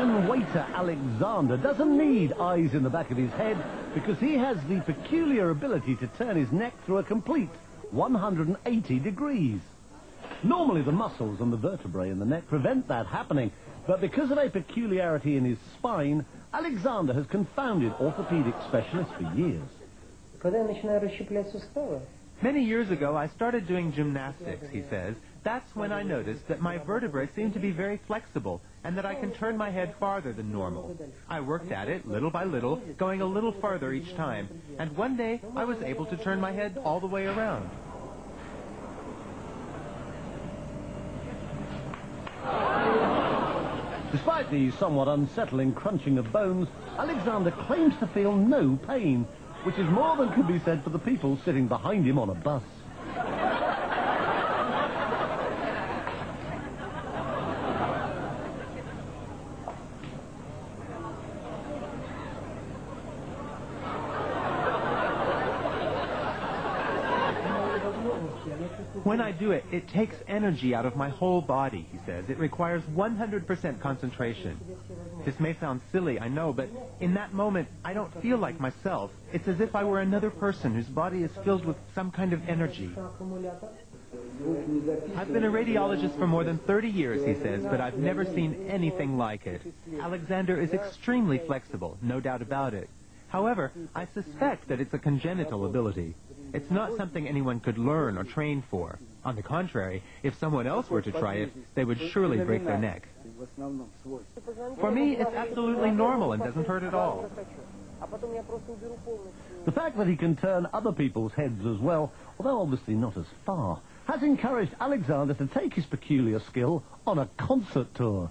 Russian waiter Alexander doesn't need eyes in the back of his head because he has the peculiar ability to turn his neck through a complete 180 degrees. Normally the muscles and the vertebrae in the neck prevent that happening, but because of a peculiarity in his spine, Alexander has confounded orthopedic specialists for years. Many years ago, I started doing gymnastics, he says. That's when I noticed that my vertebrae seem to be very flexible and that I can turn my head farther than normal. I worked at it little by little, going a little farther each time, and one day I was able to turn my head all the way around. Despite the somewhat unsettling crunching of bones, Alexander claims to feel no pain, which is more than can be said for the people sitting behind him on a bus. When I do it, it takes energy out of my whole body, he says. It requires 100% concentration. This may sound silly, I know, but in that moment, I don't feel like myself. It's as if I were another person whose body is filled with some kind of energy. I've been a radiologist for more than 30 years, he says, but I've never seen anything like it. Alexander is extremely flexible, no doubt about it. However, I suspect that it's a congenital ability. It's not something anyone could learn or train for. On the contrary, if someone else were to try it, they would surely break their neck. For me, it's absolutely normal and doesn't hurt at all. The fact that he can turn other people's heads as well, although obviously not as far, has encouraged Alexander to take his peculiar skill on a concert tour.